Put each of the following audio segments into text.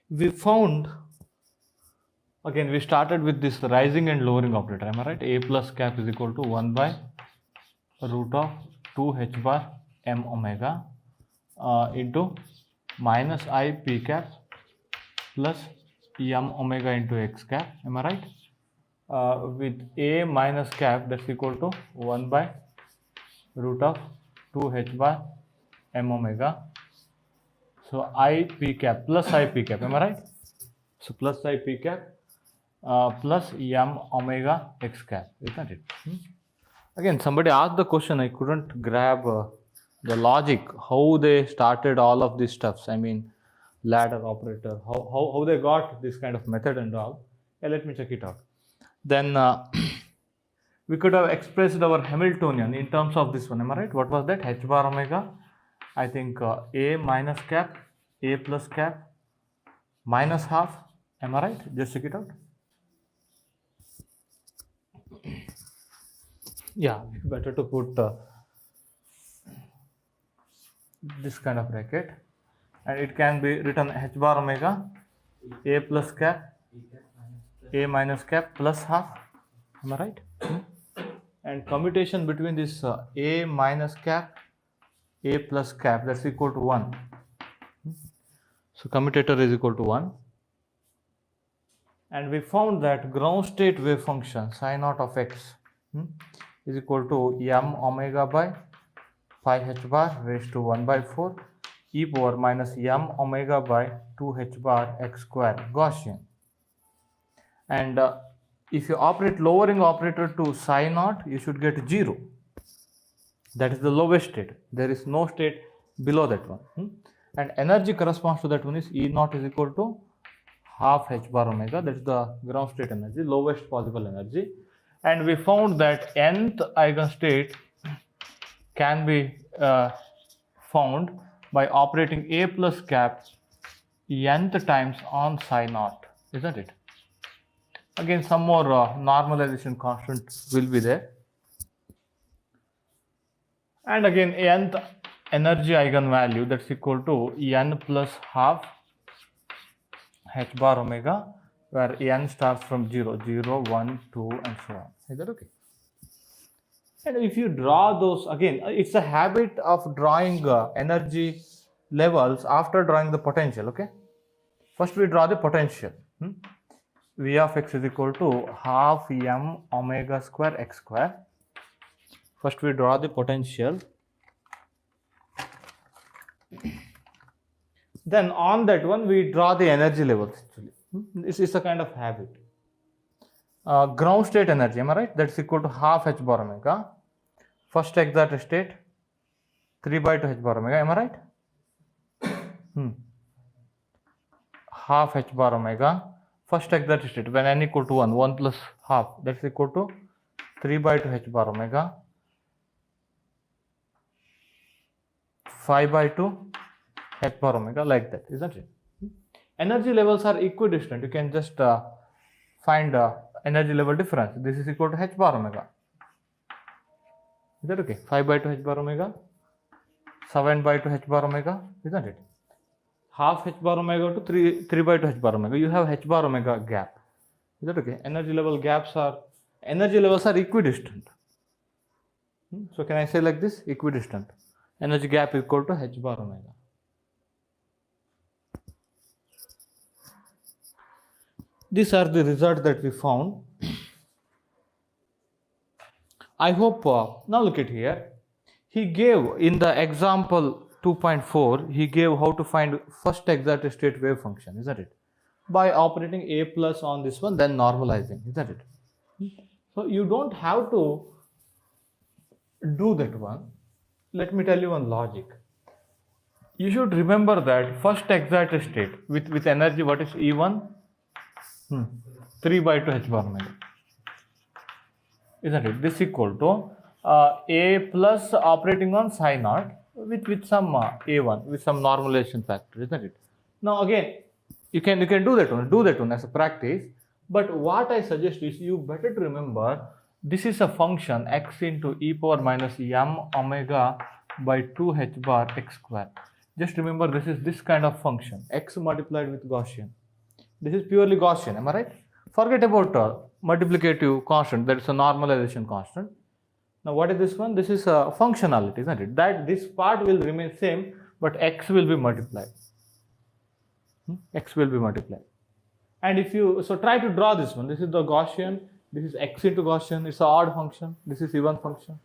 we found, again we started with this rising and lowering operator, am I right? A plus cap is equal to 1 by root of 2 h bar m omega into minus I p cap plus m omega into x cap, am I right? With a minus cap, that's equal to 1 by root of 2 h bar m omega. So I p cap plus I p cap, am I right? So plus I p cap plus m omega x cap, isn't it? Again, somebody asked the question, I couldn't grab the logic, how they started all of these stuffs. I mean, ladder operator, how they got this kind of method and all. Yeah, let me check it out. Then we could have expressed our Hamiltonian in terms of this one, am I right? What was that? H bar omega, I think a minus cap, a plus cap, minus half, am I right? Just check it out. Yeah, better to put this kind of bracket, and it can be written h bar omega, a plus cap, a minus cap plus half, am I right? And commutation between this a minus cap, a plus cap, that's equal to 1. So commutator is equal to 1. And we found that ground state wave function psi naught of x is equal to m omega by phi h bar raised to 1 by 4 e power minus m omega by 2 h bar x square Gaussian. And if you operate lowering operator to psi naught, you should get 0. That is the lowest state. There is no state below that one. And energy corresponds to that one is E naught is equal to half h bar omega. That is the ground state energy, lowest possible energy. And we found that nth eigenstate can be found by operating a plus cap nth times on psi naught, isn't it? Again, some more normalization constant will be there. And again, nth energy eigenvalue, that's equal to n plus half h bar omega, where n starts from 0, 0, 1, 2, and so on. Is that okay? And if you draw those, again, it's a habit of drawing energy levels after drawing the potential, okay? First we draw the potential. V of x is equal to half m omega square x square. First we draw the potential. Then on that one we draw the energy levels actually. This is a kind of habit. Ground state energy, am I right? That's equal to half h bar omega. First exact state 3 by 2 h bar omega, am I right? Half h bar omega. First exact state when n equal to 1, 1 plus half, that's equal to 3 by 2 h bar omega. 5 by 2 h bar omega, like that, isn't it? Energy levels are equidistant. You can just find energy level difference. This is equal to h bar omega. Is that okay? 5 by 2 h bar omega, 7 by 2 h bar omega, isn't it? Half h bar omega to 3 by 2 h bar omega. You have h bar omega gap. Is that okay? Energy levels are equidistant. So can I say like this? Equidistant. Energy gap equal to h bar omega. These are the results that we found. I hope, now look at here. He gave in the example 2.4, he gave how to find first exact state wave function, isn't it? By operating a plus on this one, then normalizing, isn't it? So you don't have to do that one. Let me tell you one logic. You should remember that first exact state with energy, what is E1? 3 by 2 h bar omega. Isn't it? This equal to a plus operating on psi naught with some a1 with some normalization factor, isn't it? Now again, you can do that one as a practice. But what I suggest is you better to remember this is a function x into e power minus m omega by 2 h bar x square. Just remember this is this kind of function x multiplied with Gaussian. This is purely Gaussian, am I right? Forget about multiplicative constant, that is a normalization constant. Now what is this one? This is a functionality, isn't it? That this part will remain same, but x will be multiplied. X will be multiplied. And if you, so try to draw this one. This is the Gaussian, this is x into Gaussian, it's an odd function, this is even function.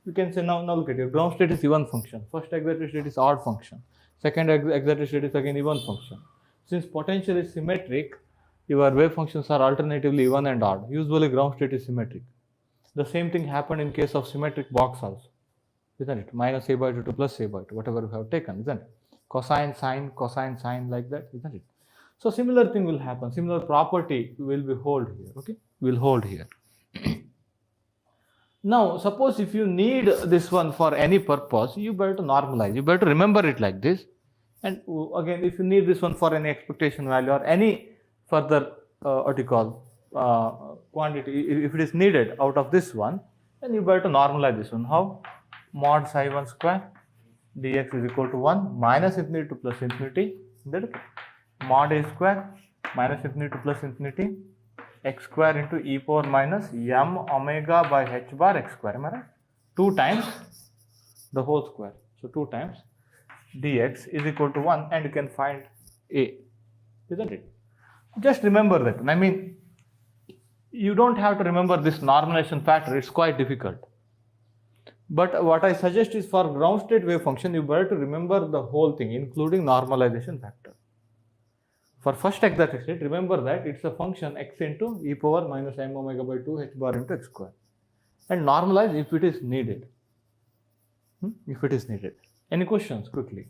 You can say, now look at your ground state is even function, first excited state is odd function, second excited state is again even function. Since potential is symmetric, your wave functions are alternatively even and odd. Usually ground state is symmetric. The same thing happened in case of symmetric box also, isn't it? Minus a by 2 to plus a by 2, whatever you have taken, isn't it? Cosine, sine like that, isn't it? So similar thing will happen, similar property will be hold here, okay? Will hold here. Now, suppose if you need this one for any purpose, you better normalize, you better remember it like this. And again, if you need this one for any expectation value or any further, what you call, quantity, if it is needed out of this one, then you better normalize this one. How? Mod psi 1 square dx is equal to 1 minus infinity to plus infinity, mod a square minus infinity to plus infinity x square into e power minus m omega by h bar x square, am I right? 2 times the whole square. So 2 times dx is equal to 1, and you can find a, isn't it? Just remember that. I mean, you don't have to remember this normalization factor, it's quite difficult. But what I suggest is for ground state wave function, you better to remember the whole thing, including normalization factor. For first excited state, remember that it's a function x into e power minus m omega by 2 h bar into x square. And normalize if it is needed. If it is needed. Any questions quickly?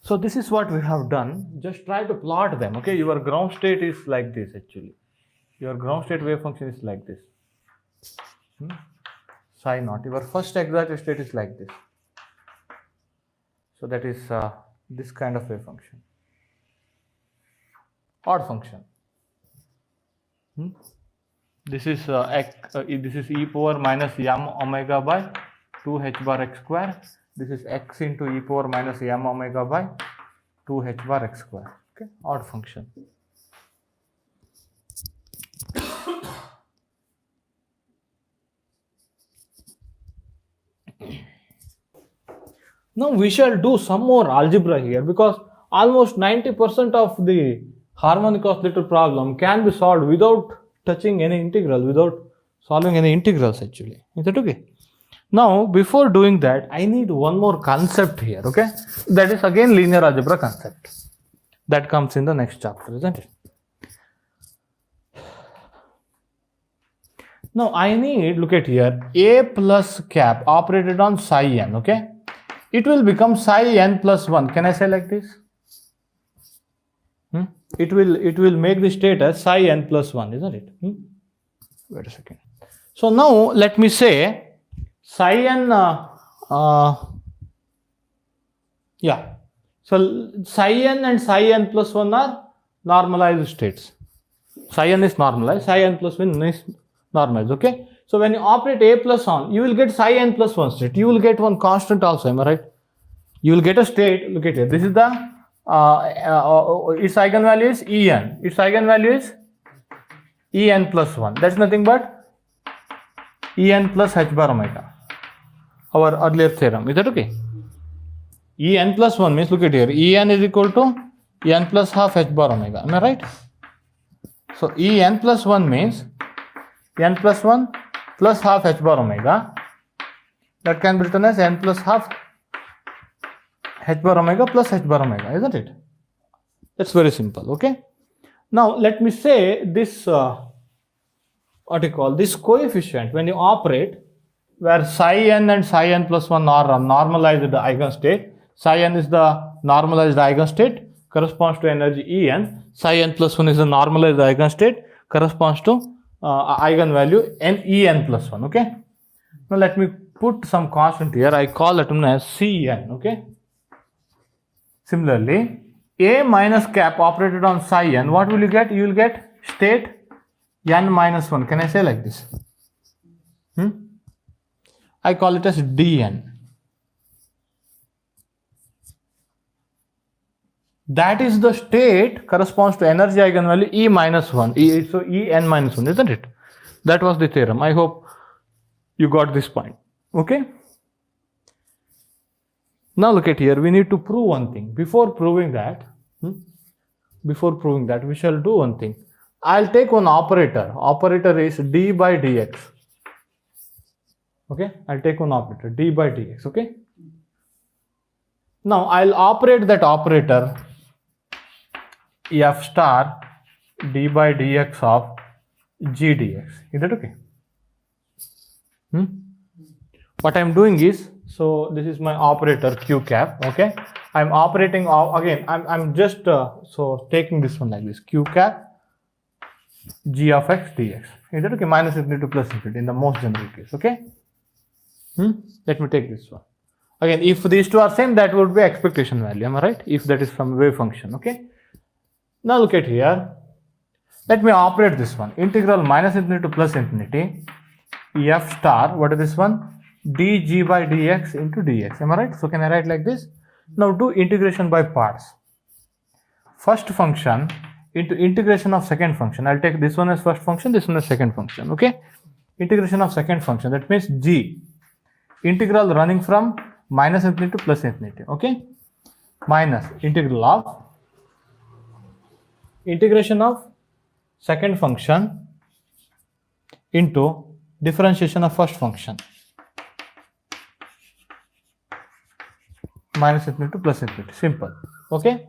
So this is what we have done. Just try to plot them, okay? Your ground state is like this actually. Your ground state wave function is like this. Psi naught. Your first excited state is like this. So that is this kind of wave function. Odd function. This is this is e power minus m omega by 2 h bar x square. This is x into e power minus m omega by 2 h bar x square. Okay, odd function. Now we shall do some more algebra here, because almost 90% of the harmonic oscillator problem can be solved without touching any integral, without solving any integrals actually. Is that okay? Now before doing that, I need one more concept here, okay? That is again linear algebra concept. That comes in the next chapter, isn't it? Now I need, look at here, a plus cap operated on psi n, okay? It will become psi n plus 1. Can I say like this? It will make the state as psi n plus 1, isn't it? Wait a second. So now let me say psi n, yeah. So psi n and psi n plus 1 are normalized states. Psi n is normalized, psi n plus 1 is normalized, okay? So when you operate a plus on, you will get psi n plus 1 state. You will get one constant also, am I right? You will get a state, look at here. This is the, its eigenvalue is En. Its eigenvalue is En plus 1. That's nothing but En plus h bar omega. Our earlier theorem. Is that okay? En plus 1 means, look at here. En is equal to En plus half h bar omega. Am I right? So En plus 1 means n plus 1 plus half h bar omega. That can be written as n plus half h bar omega plus h bar omega, isn't it? That's very simple, okay? Now let me say this, what you call, this coefficient, when you operate, where psi n and psi n plus 1 are normalized eigenstate. Psi n is the normalized eigenstate, corresponds to energy En. Psi n plus 1 is the normalized eigenstate, corresponds to eigenvalue En plus 1, okay? Now let me put some constant here. I call it as Cn, okay? Similarly, a minus cap operated on psi n, what will you get? You will get state n minus 1. Can I say like this? I call it as dn. that is the state corresponds to energy eigenvalue E minus 1. So E n minus 1, isn't it? That was the theorem. I hope you got this point. Okay. Now look at here. We need to prove one thing. Before proving that, we shall do one thing. I'll take one operator. Operator is d by dx. Okay. I'll take one operator d by dx. Okay. Now I'll operate that operator f star d by dx of g dx. Is that okay? What I'm doing is, so this is my operator q cap. Okay, I'm operating again. I'm just so taking this one like this, q cap g of x dx. Is that okay? Minus infinity to plus infinity in the most general case. Okay. Let me take this one. Again, if these two are same, that would be expectation value. Am I right? If that is from wave function. Okay. Now look at here. Let me operate this one. Integral minus infinity to plus infinity f star. What is this one? dg by dx into dx. Am I right? So can I write like this? Now do integration by parts. First function into integration of second function. I'll take this one as first function, this one as second function. Okay. Integration of second function. That means g. Integral running from minus infinity to plus infinity. Okay. Minus integral of integration of second function into differentiation of first function. Minus infinity to plus infinity. Simple. Okay.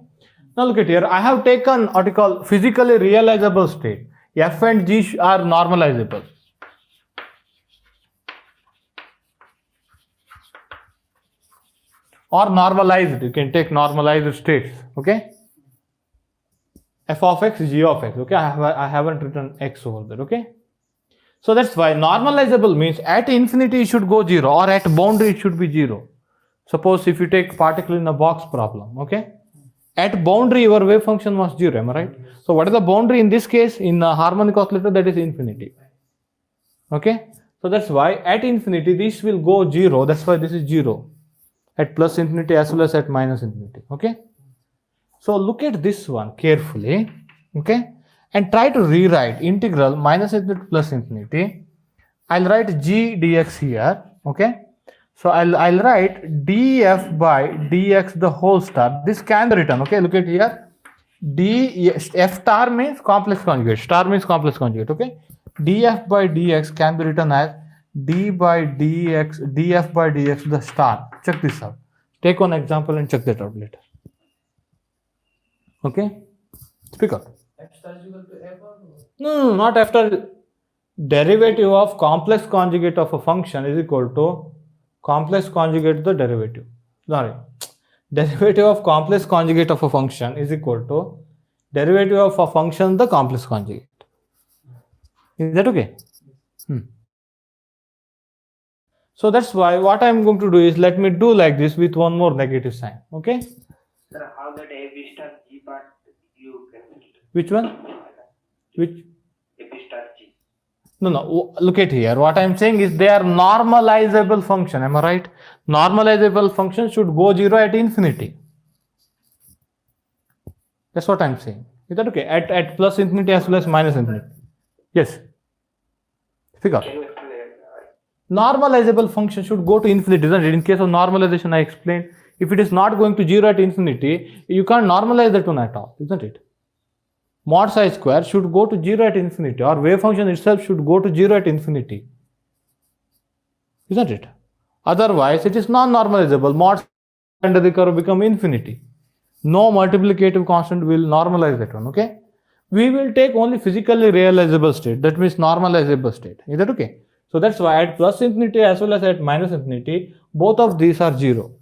Now look at here. I have taken what you call physically realizable state. F and G are normalizable. Or normalized. You can take normalized states. Okay. F of x, g of x. Okay. I haven't written x over there. Okay. So that's why normalizable means at infinity it should go 0 or at boundary it should be 0. Suppose if you take particle in a box problem, okay? At boundary your wave function was 0, am I right? So what is the boundary in this case? In a harmonic oscillator, that is infinity. Okay? So that's why at infinity this will go 0, that's why this is 0. At plus infinity as well as at minus infinity. Okay? So look at this one carefully, okay? And try to rewrite integral minus infinity to plus infinity. I'll write g dx here, okay? So I'll write df by dx the whole star. This can be written, okay? Look at here. F star means complex conjugate. Star means complex conjugate, okay? df by dx can be written as d by dx, df by dx the star. Check this out. Take one example and check that out later. Okay? Speak up. F star is equal to F or No, not f star. Derivative of complex conjugate of a function is equal to complex conjugate the derivative. Sorry. Derivative of complex conjugate of a function is equal to derivative of a function the complex conjugate. Is that okay? So that's why what I am going to do is let me do like this with one more negative sign. Okay? Sir, how that F star G part you can Which one? Which? F star G. No. Look at here. What I am saying is they are normalizable function. Am I right? Normalizable function should go 0 at infinity. That's what I am saying. Is that okay? At plus infinity as well as minus infinity. Yes. Figure. Can you explain? Normalizable function should go to infinity, isn't it? In case of normalization, I explained. If it is not going to 0 at infinity, you can't normalize that one at all, isn't it? Mod psi square should go to 0 at infinity, or wave function itself should go to 0 at infinity, isn't it? Otherwise, it is non-normalizable. Mod under the curve become infinity. No multiplicative constant will normalize that one, okay? We will take only physically realizable state, that means normalizable state. Is that okay? So that's why at plus infinity as well as at minus infinity, both of these are 0.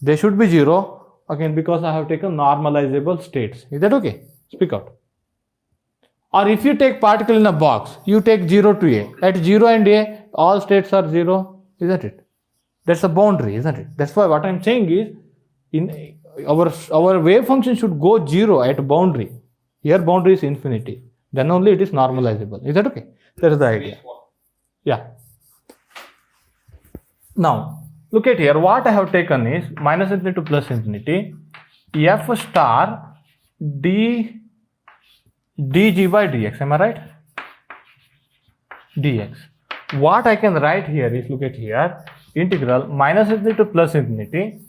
They should be 0, again, because I have taken normalizable states. Is that okay? Speak out. Or if you take particle in a box, you take 0 to a. At 0 and a, all states are 0, isn't it? That's a boundary, isn't it? That's why what I'm saying is, in our wave function should go 0 at boundary. Here boundary is infinity. Then only it is normalizable. Is that okay? That is the idea. Yeah. Now, look at here. What I have taken is minus infinity to plus infinity. f star dg by dx, am I right? Dx. What I can write here is, look at here, integral minus infinity to plus infinity,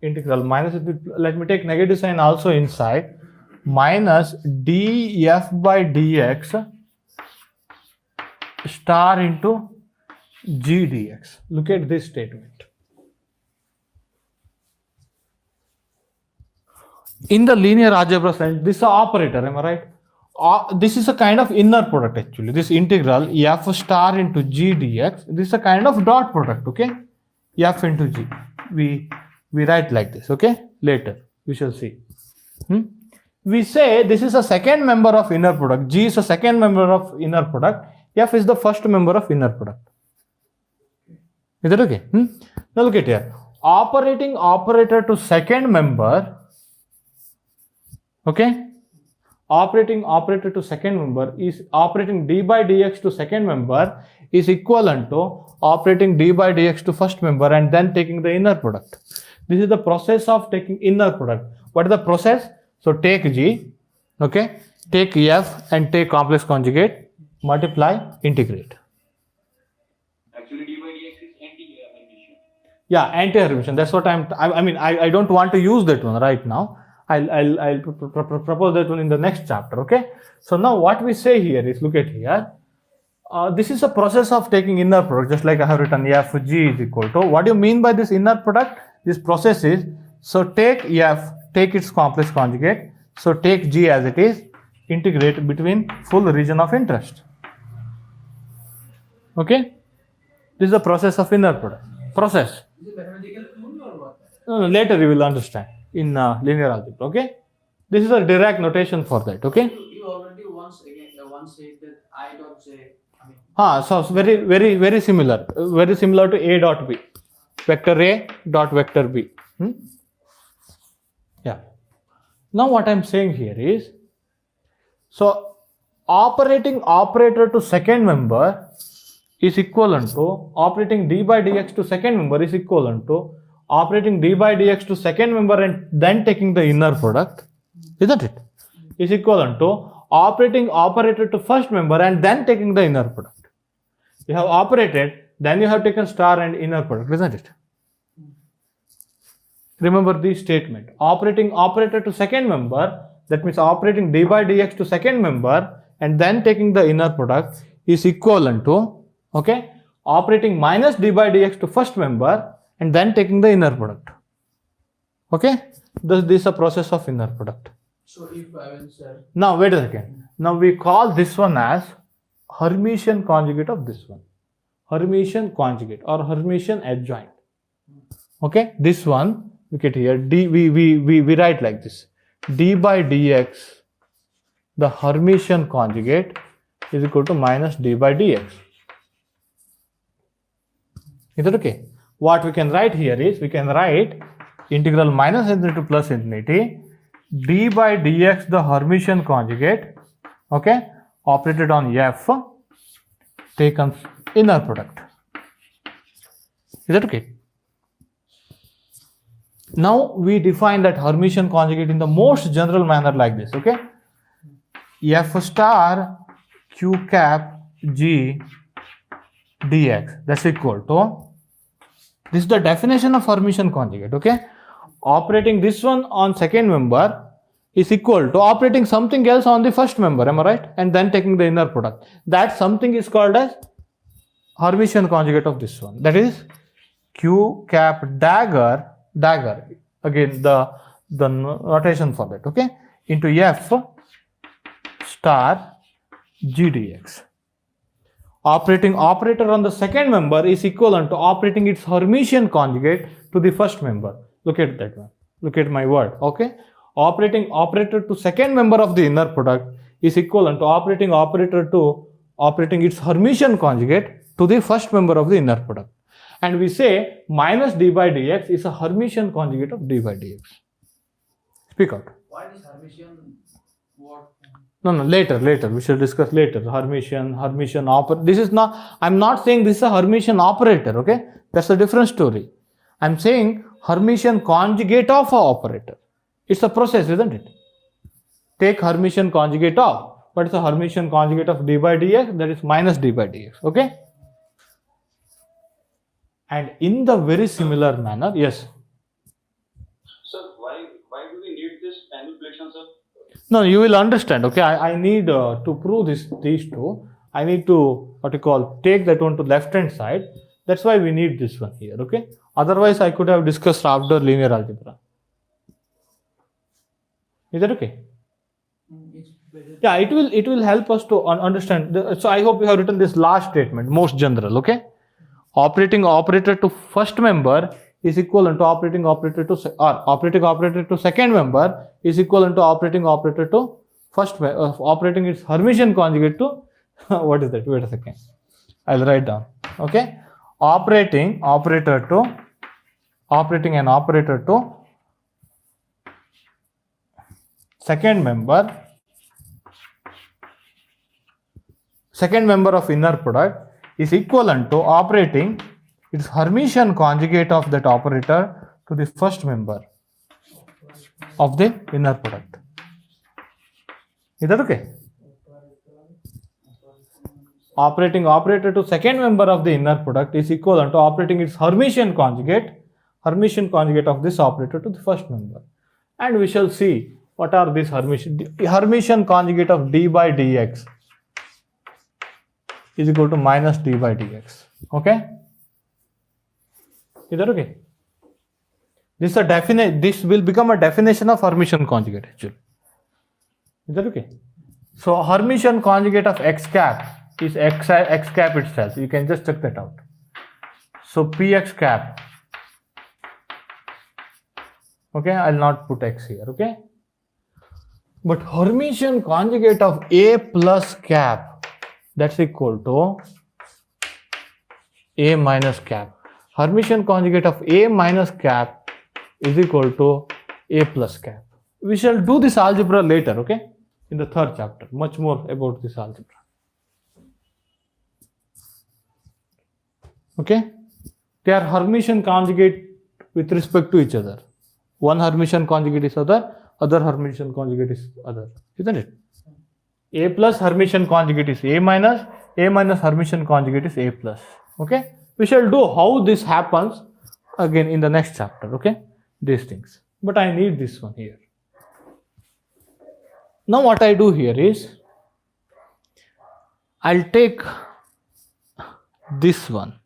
integral minus infinity, let me take negative sign also inside, minus df by dx star into g dx. Look at this statement. In the linear algebra sense, this is an operator, am I right? This is a kind of inner product actually. This integral f star into g dx, this is a kind of dot product, okay? F into g. We write like this, okay? Later, we shall see. We say this is a second member of inner product. G is a second member of inner product. F is the first member of inner product. Is that okay? Now look at here. Operating operator to second member, okay? Operating operator to second member is operating d by dx to second member is equivalent to operating d by dx to first member and then taking the inner product. This is the process of taking inner product. What is the process? So take G, okay, take F and take complex conjugate, multiply, integrate. Actually, d by dx is anti-Hermitian. Yeah, anti-Hermitian. That's what I don't want to use that one right now. I'll propose that one in the next chapter, okay? So now what we say here is, look at here. This is a process of taking inner product, just like I have written F G is equal to. What do you mean by this inner product? This process is, so take F, take its complex conjugate, so take G as it is, integrate between full region of interest. Okay? This is the process of inner product. Process. Is it mathematical rule or what? No, later you will understand in linear algebra, okay? This is a Dirac notation for that, okay? You already once said that I dot j. So very similar to A dot B, vector A dot vector B. Yeah. Now what I'm saying here is, so operating operator to second member is equivalent to operating d by dx to second member is equivalent to operating d by dx to second member and then taking the inner product, isn't it? Is equivalent to operating operator to first member and then taking the inner product. You have operated, then you have taken star and inner product, isn't it? Remember this statement. Operating operator to second member, that means operating d by dx to second member and then taking the inner product is equivalent to, okay, operating minus d by dx to first member and then taking the inner product. Okay? This is a process of inner product. So if I will say. Now wait a second. Now we call this one as Hermitian conjugate of this one. Hermitian conjugate or Hermitian adjoint. Okay? This one, look at here, we write like this. D by dx, the Hermitian conjugate is equal to minus d by dx. Is that okay? What we can write here is, we can write integral minus infinity to plus infinity, d by dx the Hermitian conjugate, okay, operated on F, taken inner product. Is that okay? Now we define that Hermitian conjugate in the most general manner like this, okay? F star q cap g dx, that's equal to, this is the definition of Hermitian conjugate, okay? Operating this one on second member is equal to operating something else on the first member, am I right? And then taking the inner product. That something is called as Hermitian conjugate of this one. That is q cap dagger, again the notation for that, okay? Into F star g dx. Operating operator on the second member is equivalent to operating its Hermitian conjugate to the first member. Look at that one. Look at my word. Okay. Operating operator to second member of the inner product is equivalent to operating operator to operating its Hermitian conjugate to the first member of the inner product. And we say minus d by dx is a Hermitian conjugate of d by dx. Speak out. Why is Hermitian what? No, later. We shall discuss later. Hermitian operator. This is not, I'm not saying this is a Hermitian operator, okay? That's a different story. I'm saying Hermitian conjugate of a operator. It's a process, isn't it? Take Hermitian conjugate of. What is the Hermitian conjugate of d by dx? That is minus d by dx. Okay? And in the very similar manner, yes. Sir, why do we need this manipulation, sir? No, you will understand. Okay, I need to prove these two. I need to take that one to left hand side. That's why we need this one here. Okay. Otherwise, I could have discussed after linear algebra. Is that okay? It's better. Yeah, it will help us to understand. So I hope you have written this last statement, most general. Okay. Operating operator to first member is equivalent to operating operator to second member is equivalent to operating operator to operating its Hermitian conjugate to what is that? Wait a second. I'll write down. Okay. Operating an operator to second member of inner product is equivalent to operating its Hermitian conjugate of that operator to the first member of the inner product. Is that okay? Operating operator to second member of the inner product is equivalent to operating its Hermitian conjugate of this operator to the first member. And we shall see what are these Hermitian conjugate of d by dx is equal to minus d by dx. Okay? Is that okay? This will become a definition of Hermitian conjugate actually. Is that okay? So Hermitian conjugate of x cap is x cap itself. You can just check that out. So px cap. Okay, I'll not put x here. Okay. But Hermitian conjugate of a plus cap, that's equal to a minus cap. Hermitian conjugate of a minus cap is equal to a plus cap. We shall do this algebra later, okay? In the third chapter, much more about this algebra. Okay? They are Hermitian conjugate with respect to each other. One Hermitian conjugate is other Hermitian conjugate is other, isn't it? A plus Hermitian conjugate is a minus Hermitian conjugate is a plus. Okay? We shall do how this happens again in the next chapter, okay? These things. But I need this one here. Now what I do here is, I'll take this one.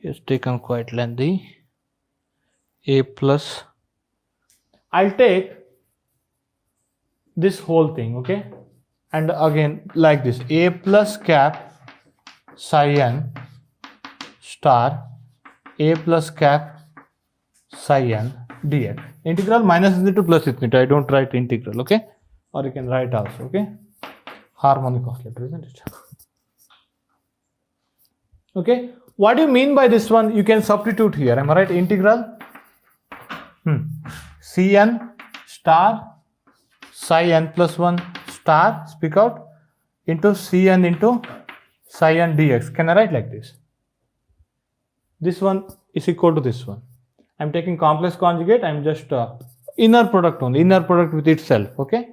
It's taken quite lengthy. A plus. I'll take this whole thing, okay? And again, like this, a plus cap psi n star a plus cap psi n dx. Integral minus infinity to plus infinity. I don't write integral, okay? Or you can write also, okay? Harmonic oscillator, isn't it? Okay? What do you mean by this one? You can substitute here. Am I right? Integral Cn star psi n plus 1 star, speak out, into Cn into psi n dx. Can I write like this? This one is equal to this one. I am taking complex conjugate. I am just inner product only, inner product with itself. Okay.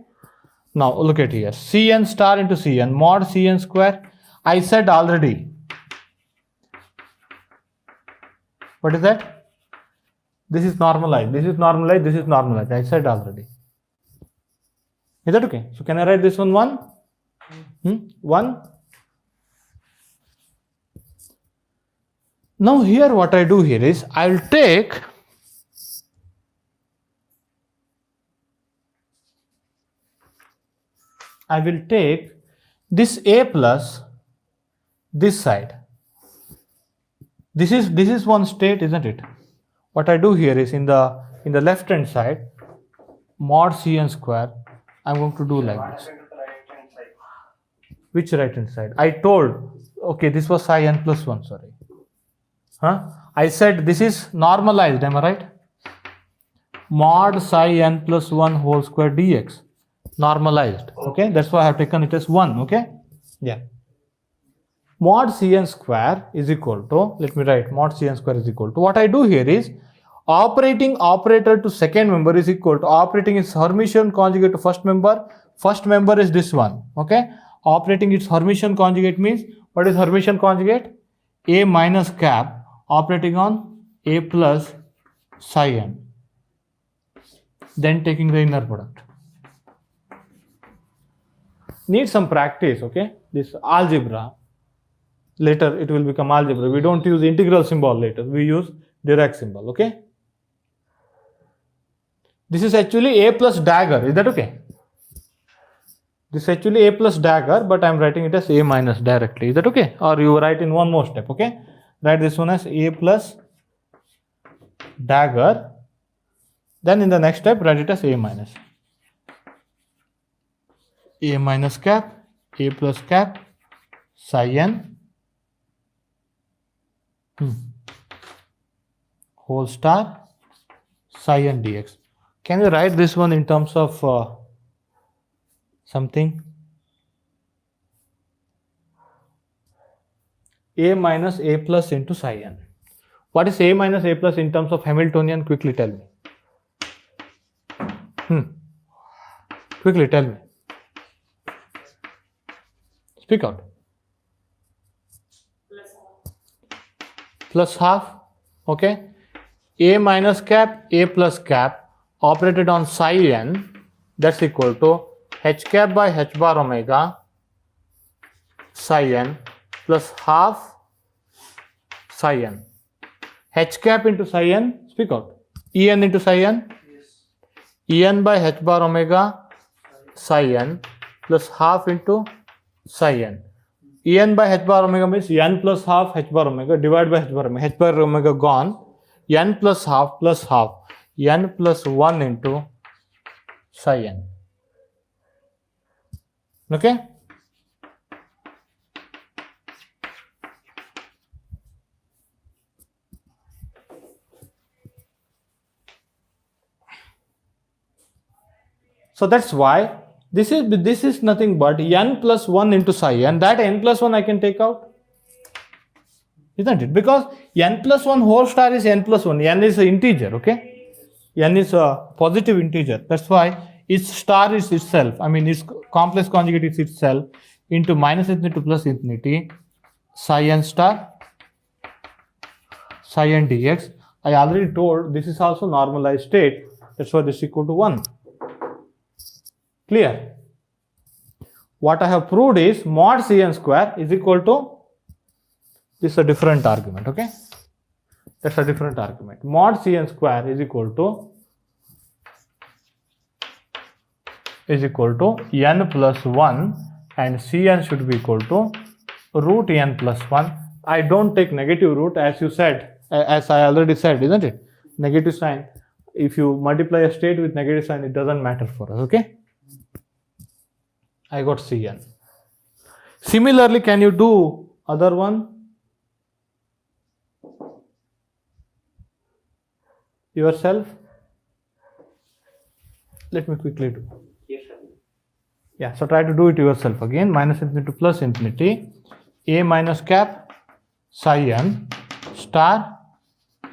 Now look at here. Cn star into Cn mod Cn square. I said already. What is that? This is normalized. This is normalized. This is normalized. I said already. Is that okay? So can I write this one 1? 1. Now here what I do here is I will take this a plus this side. This is one state, isn't it? What I do here is in the left hand side mod Cn square. I'm going to do like this. Which right hand side? I told, okay, this was psi n plus 1, sorry. I said this is normalized, am I right? Mod psi n plus 1 whole square dx. Normalized, okay? That's why I have taken it as 1, okay? Yeah. mod Cn square is equal to, let me write mod Cn square is equal to, what I do here is operating operator to second member is equal to operating its Hermitian conjugate to first member is this one, okay. Operating its Hermitian conjugate means, what is Hermitian conjugate? A minus cap operating on A plus psi n, then taking the inner product. Need some practice, okay. This algebra, later it will become algebra. We don't use integral symbol later, we use direct symbol, okay. This is actually A plus dagger, is that okay? This is actually A plus dagger, but I am writing it as A minus directly, is that okay? Or you write in one more step, okay. Write this one as A plus dagger, then in the next step write it as A minus. A minus cap, A plus cap, psi n, whole star, psi n dx. Can you write this one in terms of something? A minus A plus into psi n. What is A minus A plus in terms of Hamiltonian? Quickly tell me. Quickly tell me. Speak out. Plus half, okay. A minus cap, A plus cap operated on psi n, that's equal to h cap by h bar omega psi n plus half psi n. H cap into psi n, speak out. En into psi n, En by h bar omega psi n plus half into psi n. En by h bar omega means n plus half h bar omega divided by h bar omega. H bar omega gone. N plus half n plus 1 into psi n. Okay. So that's why this is nothing but n plus 1 into psi n. That n plus 1 I can take out, isn't it? Because n plus 1 whole star is n plus 1. N is an integer, okay. N is a positive integer. That's why its star is itself. I mean its complex conjugate is itself into minus infinity to plus infinity psi n star psi n dx. I already told this is also normalized state. That's why this is equal to 1. Clear? What I have proved is mod Cn square is equal to, this is a different argument, okay. That's a different argument. Mod Cn square is equal to n plus 1 and Cn should be equal to root n plus 1. I don't take negative root as you said, as I already said, isn't it? Negative sign. If you multiply a state with negative sign, it doesn't matter for us, okay. I got Cn. Similarly, can you do other one? Yourself? Let me quickly do. Yes, sir. Yeah, so try to do it yourself again. Minus infinity to plus infinity. A minus cap psi n star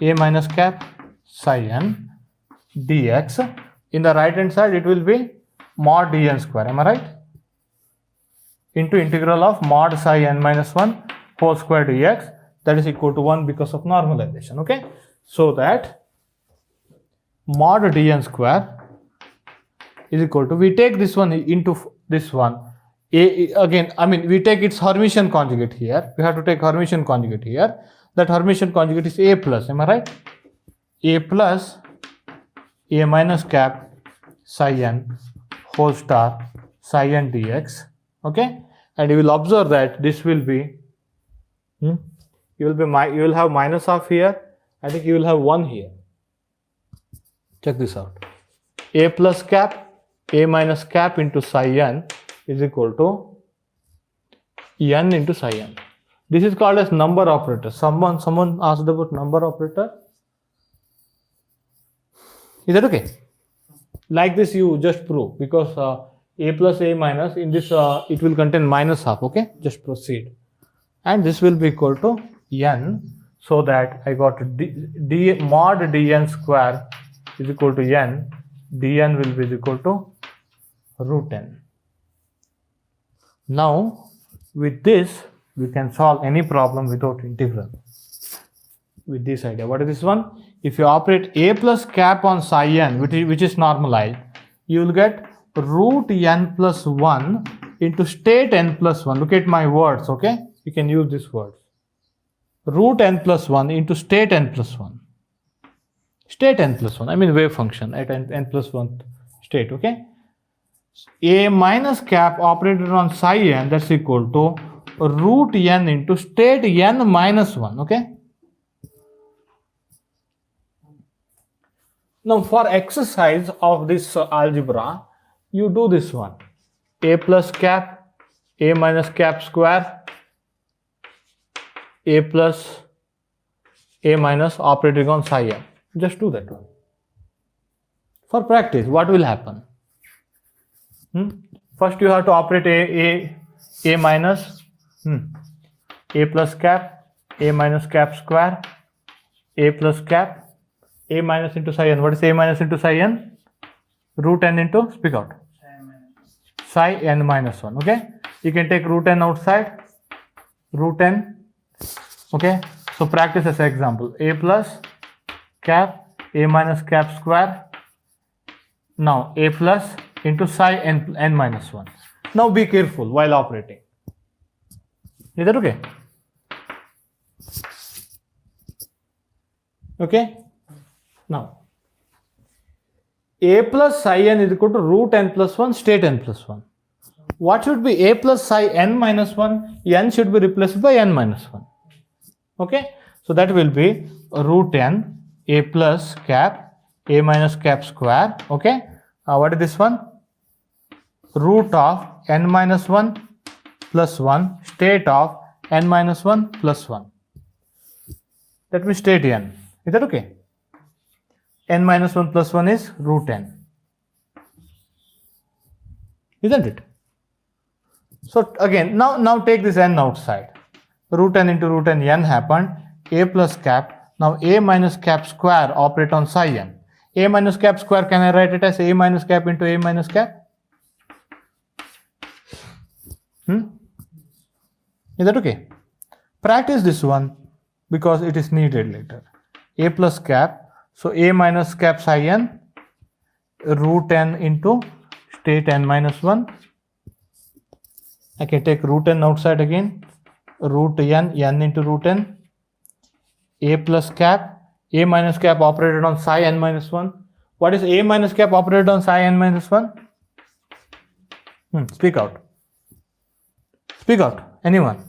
A minus cap psi n dx. In the right hand side, it will be mod dn square. Am I right? Into integral of mod psi n minus 1 whole square dx. That is equal to 1 because of normalization. Okay. So that mod dn square is equal to, we take this one into this one. Again, I mean, we take its Hermitian conjugate here. We have to take Hermitian conjugate here. That Hermitian conjugate is A plus. Am I right? A plus A minus cap psi n whole star psi n dx. Okay. And you will observe that this will be, you will have minus half here. I think you will have 1 here. Check this out. A plus cap, A minus cap into psi n is equal to n into psi n. This is called as number operator. Someone asked about number operator. Is that okay? Like this you just prove, because A plus A minus, in this it will contain minus half. Okay, just proceed. and this will be equal to n, so that I got d mod dn square is equal to n, dn will be equal to root n. Now with this we can solve any problem without integral. With this idea, what is this one? If you operate a plus cap on psi n, which is normalized, you will get root n plus 1 into state n plus 1. Look at my words, okay? You can use these words. Root n plus 1 into state n plus 1. State n plus 1, I mean wave function at n plus 1 state, okay? A minus cap operated on psi n, that's equal to root n into state n minus 1, okay? Now for exercise of this algebra, you do this one. A plus cap, a minus cap square, a plus a minus operating on psi n. Just do that one. For practice, what will happen? First you have to operate a minus, a plus cap, a minus cap square, a plus cap, a minus into psi n. What is a minus into psi n? Root n into, speak out, psi n minus 1, okay? You can take root n outside, root n, okay? So practice as an example, a plus cap, a minus cap square, now a plus into psi n minus 1. Now be careful while operating. Is that okay? Okay? Now, a plus psi n is equal to root n plus 1, state n plus 1. What should be a plus psi n minus 1? N should be replaced by n minus 1. Okay? So that will be root n, a plus cap, a minus cap square. Okay? What is this one? Root of n minus 1 plus 1, state of n minus 1 plus 1. That means state n. Is that okay? N minus 1 plus 1 is root n. Isn't it? So again, now take this n outside. Root n into root n, n happened. A plus cap. Now a minus cap square operate on psi n. A minus cap square, can I write it as a minus cap into a minus cap? Is that okay? Practice this one because it is needed later. A plus cap. So a minus cap psi n, root n into state n minus 1. I can take root n outside again, root n into root n, a plus cap, a minus cap operated on psi n minus 1. What is a minus cap operated on psi n minus 1? Speak out. Speak out. Anyone?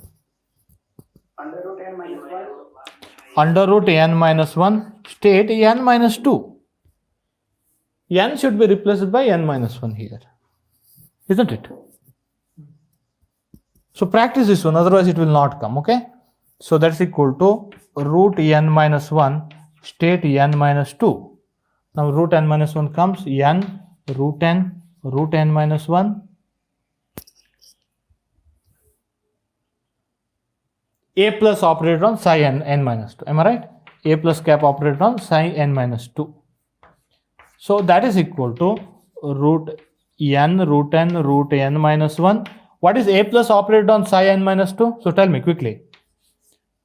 Under root n minus 1. Under root n minus 1, state n minus 2. N should be replaced by n minus 1 here. Isn't it? So practice this one, otherwise it will not come, okay? So that's equal to root n minus 1, state n minus 2. Now root n minus 1 comes, n, root n minus 1. A plus operated on psi n minus 2. Am I right? A plus cap operated on psi n minus 2. So that is equal to root n minus 1. What is a plus operated on psi n minus 2? So tell me quickly.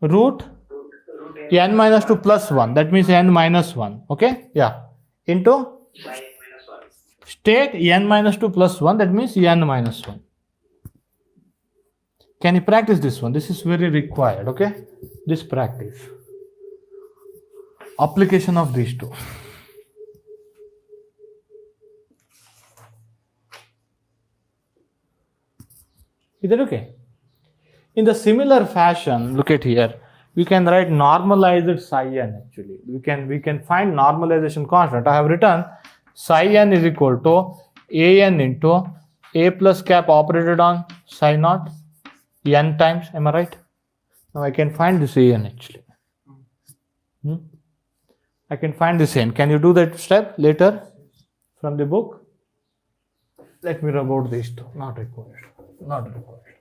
Root n minus 2 plus 1. That means n minus 1. Okay? Yeah. Into Psi n minus 1. state n minus 2 plus 1. That means n minus 1. Can you practice this one? This is very required, okay? This practice. Application of these two. Is that okay? In the similar fashion, look at here. We can write normalized psi n actually. We can find normalization constant. I have written psi n is equal to a n into a plus cap operated on psi naught n times. Am I right? Now I can find this a n actually. I can find this n. Can you do that step later from the book? Let me rub out these two. Not required. Not required.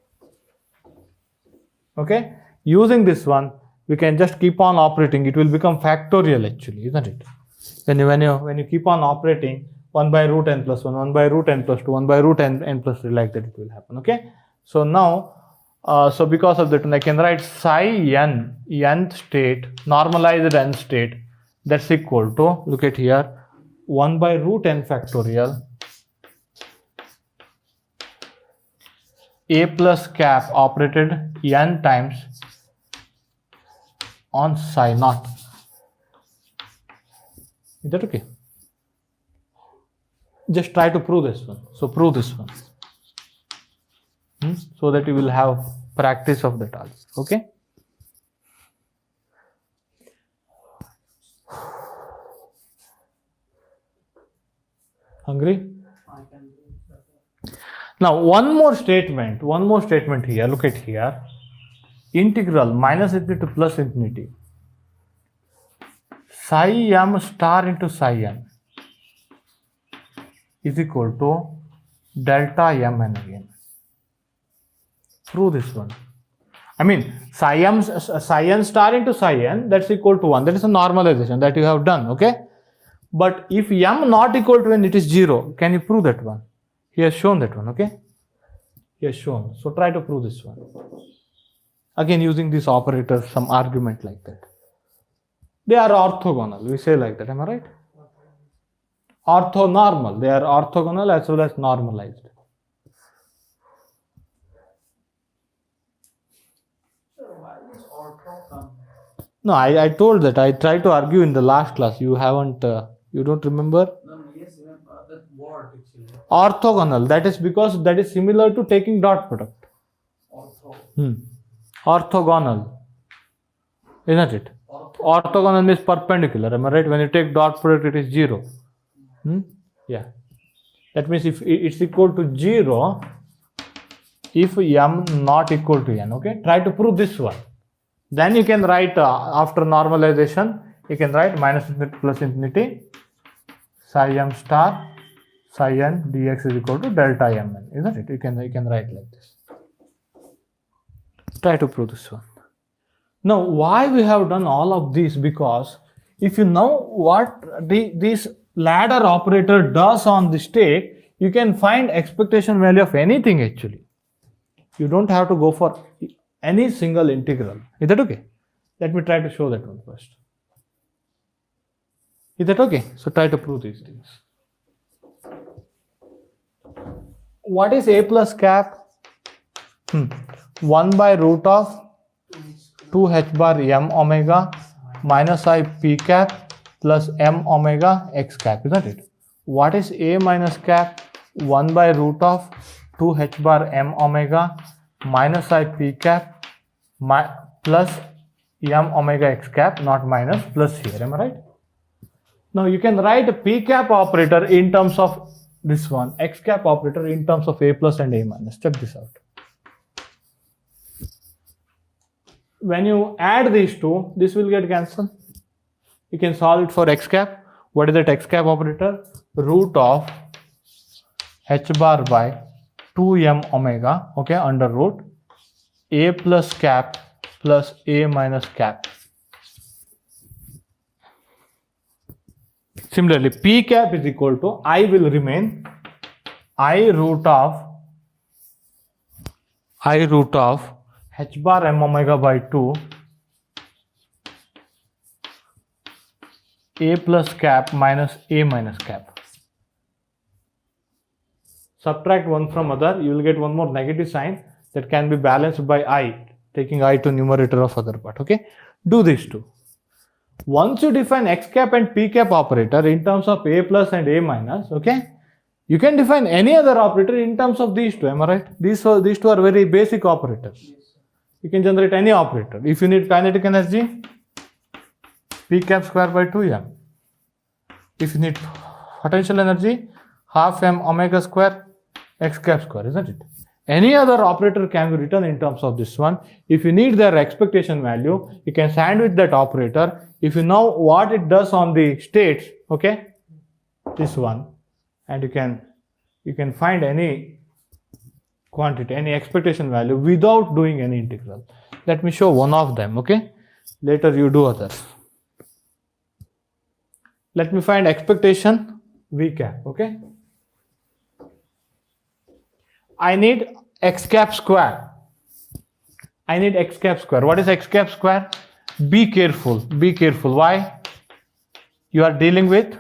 Okay, using this one, we can just keep on operating. It will become factorial actually, isn't it? When you keep on operating, 1 by root n plus 1, 1 by root n plus 2, 1 by root n plus 3, like that it will happen. Okay, so now, so because of that, I can write psi n, nth state, normalized n state, that's equal to, look at here, 1 by root n factorial a plus cap operated n times on psi naught. Is that okay? Just try to prove this one. So prove this one. So that you will have practice of that also. Okay? Hungry? I can do it. Now one more statement here. Look at here. Integral minus infinity to plus infinity. Psi m star into psi n is equal to delta mn again. Prove this one. I mean, psi n star into psi n, that's equal to 1. That is a normalization that you have done. Okay? But if m not equal to n, it is 0. Can you prove that one? He has shown that one. Okay? He has shown. So try to prove this one. Again, using this operator, some argument like that. They are orthogonal. We say like that. Am I right? Orthonormal. They are orthogonal as well as normalized. So why is ortho come? No, I told that. I tried to argue in the last class. You haven't, you don't remember? No, yes, that word actually. Orthogonal. That is because that is similar to taking dot product. Ortho. Orthogonal. Isn't it? Ortho. Orthogonal means perpendicular. Am I right? When you take dot product, it is 0. Yeah. That means if it's equal to 0, if m not equal to n. Okay. Try to prove this one. Then you can write after normalization, you can write minus infinity plus infinity psi m star psi n dx is equal to delta mn. Isn't it? You can write like this. Try to prove this one. Now, why we have done all of this? Because if you know what this ladder operator does on the state, you can find expectation value of anything actually. You don't have to go for any single integral. Is that okay? Let me try to show that one first. Is that okay? So try to prove these things. What is a plus cap? 1 by root of 2 h bar m omega minus I p cap plus m omega x cap, isn't it? What is a minus cap? 1 by root of 2 h bar m omega minus I p cap plus m omega x cap, not minus, plus here. Am I right? Now you can write a p cap operator in terms of this one, x cap operator in terms of a plus and a minus. Check this out. When you add these two, this will get cancelled. You can solve it for x cap. What is that x cap operator? Root of h bar by 2m omega, okay, under root a plus cap plus a minus cap. Similarly, p cap is equal to, I will remain I root of h bar m omega by 2 a plus cap minus a minus cap. Subtract one from other, you will get one more negative sign that can be balanced by I, taking I to numerator of other part. Okay, do these two. Once you define x cap and p cap operator in terms of a plus and a minus, okay, you can define any other operator in terms of these two. Am I right? These two are very basic operators. You can generate any operator. If you need kinetic energy, p cap square by 2m. If you need potential energy, half m omega square x cap square, isn't it? Any other operator can be written in terms of this one. If you need their expectation value, you can sandwich that operator. If you know what it does on the states, okay, this one, and you can find any quantity, any expectation value without doing any integral. Let me show one of them, okay? Later you do others. Let me find expectation V cap, okay? I need x cap square. I need x cap square. What is x cap square? Be careful, be careful. Why? You are dealing with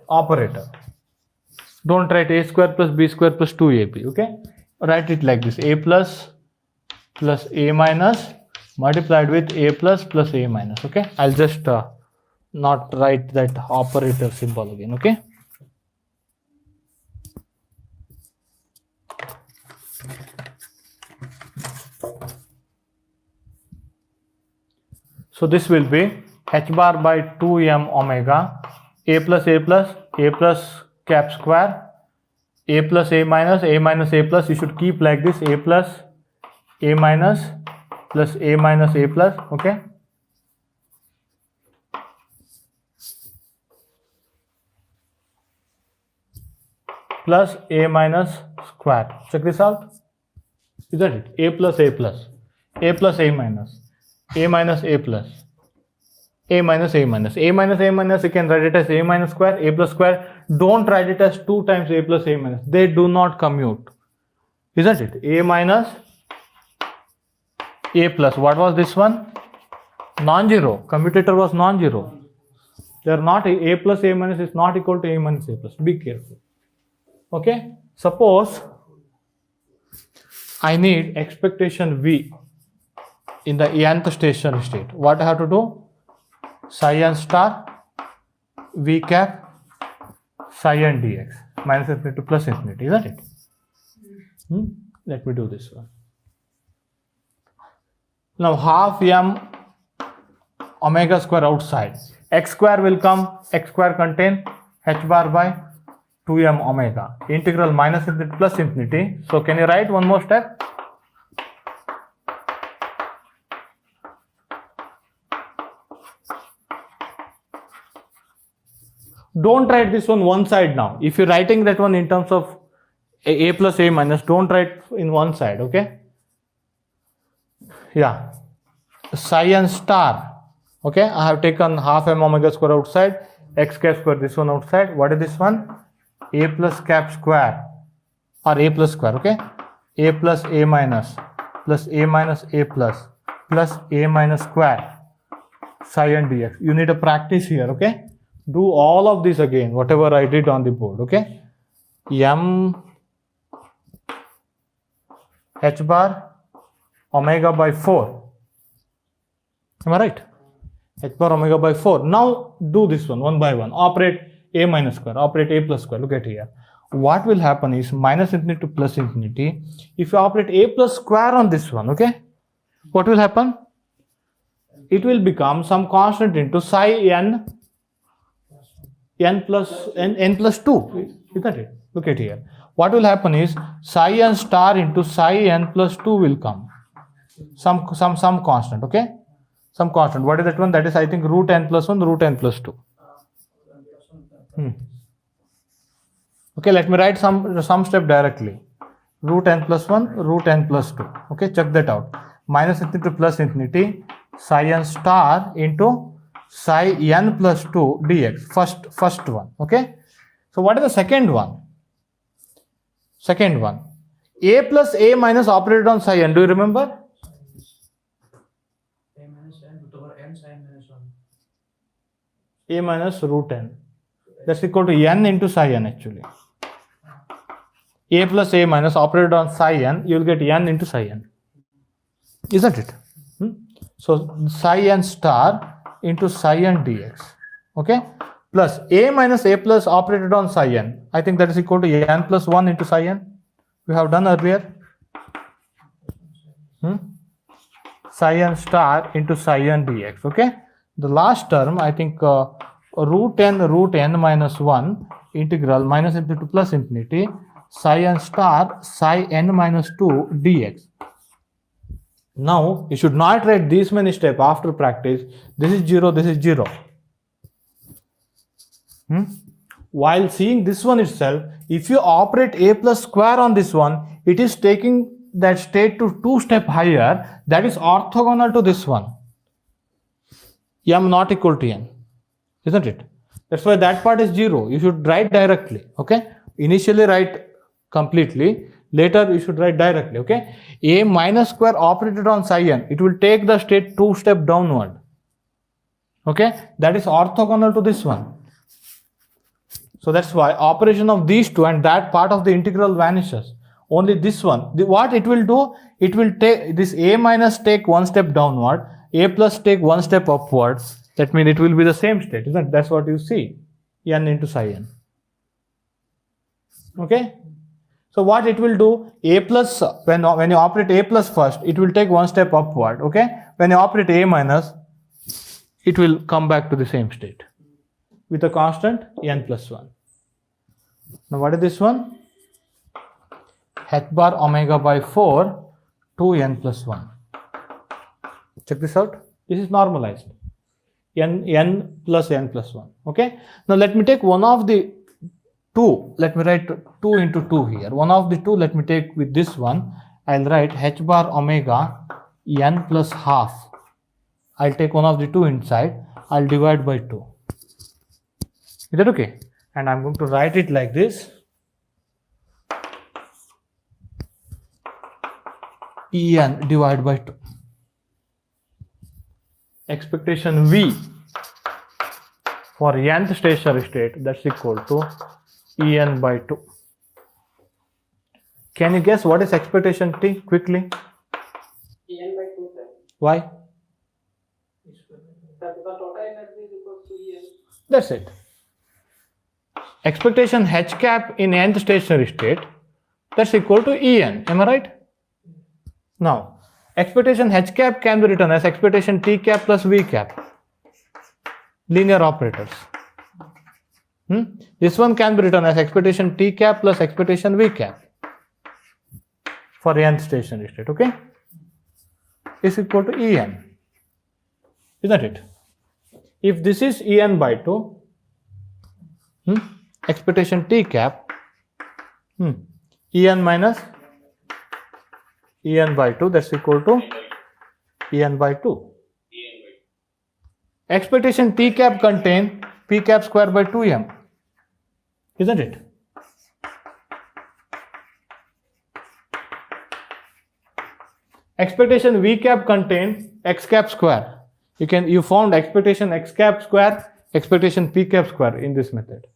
operator. Don't write a square plus b square plus 2ab, okay? Write it like this: a plus a minus multiplied with a plus a minus, okay? I'll just not write that operator symbol again, okay? So this will be h bar by 2m omega a plus cap square a plus a minus a plus. You should keep like this: a plus a minus plus a minus a plus, okay? Plus a minus square. Check this out. Isn't it? A plus a plus a minus a plus a minus a minus a minus a minus. You can write it as a minus square, a plus square. Don't write it as 2 times a plus a minus. They do not commute, isn't it? A minus a plus. What was this one? Non-zero. Commutator was non-zero. They are not. A plus a minus is not equal to a minus a plus. Be careful, okay? Suppose I need expectation V in the nth stationary state. What I have to do? Psi n star V cap psi n dx minus infinity to plus infinity, isn't it? Let me do this one. Now half m omega square outside. X square will come. X square contain h bar by 2m omega. Integral minus infinity to plus infinity. So can you write one more step? Don't write this one side now. If you're writing that one in terms of a plus a minus, don't write in one side, okay? Yeah. Psi n star. Okay, I have taken half m omega square outside, x cap square, this one outside. What is this one? A plus cap square or a plus square, okay? A plus a minus a plus a minus square psi n dx. You need a practice here, okay? Do all of this again, whatever I did on the board, okay? M h bar omega by 4. Am I right? H bar omega by 4. Now do this one by one. Operate a minus square, operate a plus square. Look at here. What will happen is minus infinity to plus infinity. If you operate a plus square on this one, okay? What will happen? It will become some constant into psi n plus 2, isn't it? Look at here. What will happen is psi n star into psi n plus 2 will come. Some constant, okay? Some constant. What is that one? That is, I think, root n plus 1, root n plus 2. Okay, let me write some step directly. Root n plus 1, root n plus 2. Okay, check that out. Minus infinity to plus infinity, psi n star into psi n plus 2 dx. First one. Okay. So what is the second one? Second one. A plus a minus operated on psi n. Do you remember? A minus n root over n sin minus 1. A minus root n. That's equal to n into psi n actually. A plus a minus operated on psi n, you will get n into psi n. Isn't it? So psi n star into psi n dx. Okay? Plus a minus a plus operated on psi n. I think that is equal to n plus 1 into psi n. We have done earlier. Psi n star into psi n dx. Okay? The last term, I think root n minus 1 integral minus infinity to plus infinity psi n star psi n minus 2 dx. Now, you should not write these many steps after practice. This is 0, this is 0. While seeing this one itself, if you operate a plus square on this one, it is taking that state to 2 step higher, that is orthogonal to this one. M not equal to n, isn't it? That's why that part is 0. You should write directly, okay? Initially write completely, later you should write directly, okay? A minus square operated on psi n, it will take the state 2 step downward, okay? That is orthogonal to this one. So that's why operation of these two and that part of the integral vanishes. Only this one, what it will do, it will take this a minus take 1 step downward, a plus take 1 step upward. That means it will be the same state, isn't it? That's what you see, n into psi n. Okay? So what it will do, a plus, when you operate a plus first, it will take 1 step upward, okay? When you operate a minus, it will come back to the same state with a constant n plus 1. Now what is this one? H bar omega by 4 2n plus 1. Check this out. This is normalized. n plus n plus 1. Okay. Now let me take one of the two. Let me write 2 into 2 here. One of the two let me take with this one. I'll write h bar omega n plus half. I'll take one of the two inside. I'll divide by 2. Is that okay? And I'm going to write it like this. En divided by 2. Expectation V for nth stationary state, that's equal to En by 2. Can you guess what is expectation T quickly? En by 2, sir. Why? Sir, because total energy is equal to En. That's it. Expectation H cap in nth stationary state, that's equal to En. Am I right? Now, expectation H cap can be written as expectation T cap plus V cap. Linear operators. This one can be written as expectation T cap plus expectation V cap for nth stationary state, okay? Is equal to En. Isn't it? If this is En by 2, expectation T cap, En minus En by 2, that's equal to En by 2. Expectation T cap contain P cap square by 2m, isn't it? Expectation V cap contain X cap square. You found expectation X cap square, expectation P cap square in this method.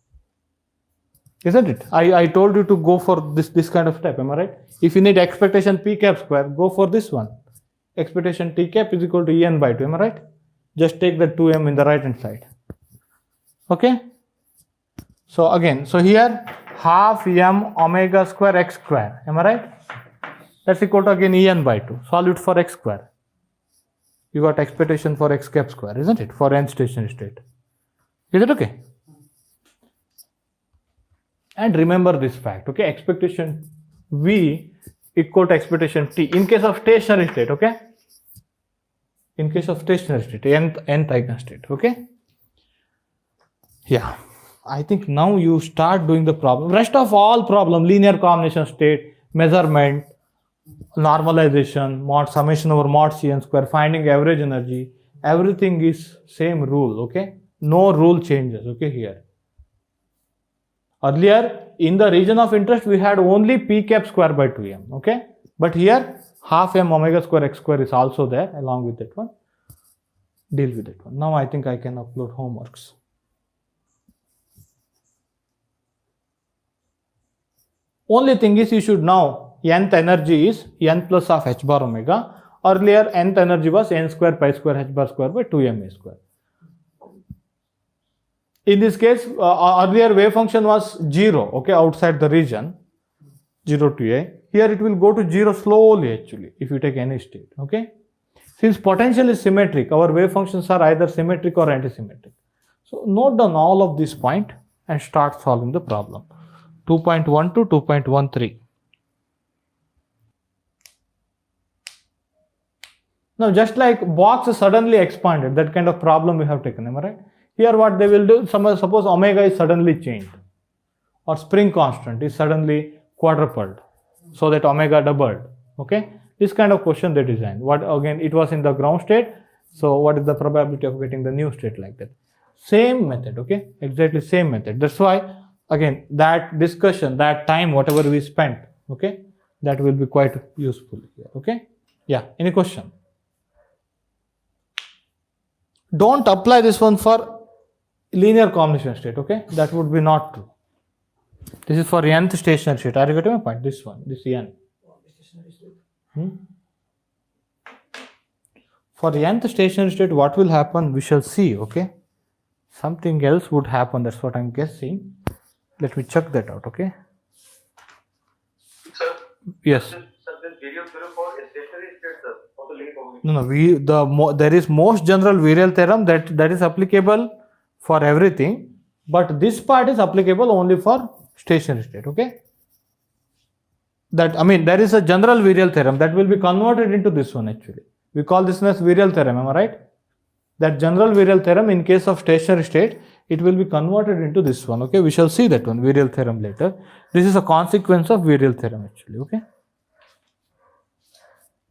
Isn't it? I told you to go for this kind of step, am I right? If you need expectation P cap square, go for this one. Expectation T cap is equal to En by 2, am I right? Just take the 2m in the right hand side. Okay? So again, so here half m omega square x square, am I right? That's equal to again En by 2. Solve it for x square. You got expectation for x cap square, isn't it? For nth stationary state. Is it okay? And remember this fact, okay? Expectation V equal to expectation T in case of stationary state, okay? In case of stationary state, nth eigenstate, okay? Yeah, I think now you start doing the problem. Rest of all problem, linear combination state, measurement, normalization, mod summation over mod Cn square, finding average energy, everything is same rule, okay? No rule changes, okay, here. Earlier, in the region of interest, we had only P cap square by 2m, okay? But here, half m omega square x square is also there along with that one. Deal with that one. Now I think I can upload homeworks. Only thing is you should know nth energy is n plus of h bar omega. Earlier, nth energy was n square pi square h bar square by 2m a square. In this case, earlier wave function was 0, okay, outside the region, 0 to a. Here it will go to 0 slowly actually, if you take any state, okay. Since potential is symmetric, our wave functions are either symmetric or antisymmetric. So note down all of this point and start solving the problem. 2.1 to 2.13. Now just like box is suddenly expanded, that kind of problem we have taken, am I right? Here what they will do, suppose omega is suddenly changed or spring constant is suddenly quadrupled so that omega doubled. Okay, this kind of question they designed. What again? It was in the ground state. So what is the probability of getting the new state like that? Same method. Okay, exactly same method. That's why again that discussion, that time, whatever we spent, okay, that will be quite useful here. Okay, yeah. Any question? Don't apply this one for linear combination state. Okay, that would be not true. This is for nth stationary state. Are you getting my point? This one, this n. For nth stationary state, what will happen? We shall see. Okay, something else would happen. That's what I'm guessing. Let me check that out. Okay. Sir, Yes. sir, this video theorem for stationary state, sir, of the linear combination. No. There is most general virial theorem that is applicable for everything, but this part is applicable only for stationary state. Okay. That, I mean, there is a general virial theorem that will be converted into this one actually. We call this as virial theorem, am I right? That general virial theorem in case of stationary state, it will be converted into this one. Okay, we shall see that one, virial theorem later. This is a consequence of virial theorem actually. Okay.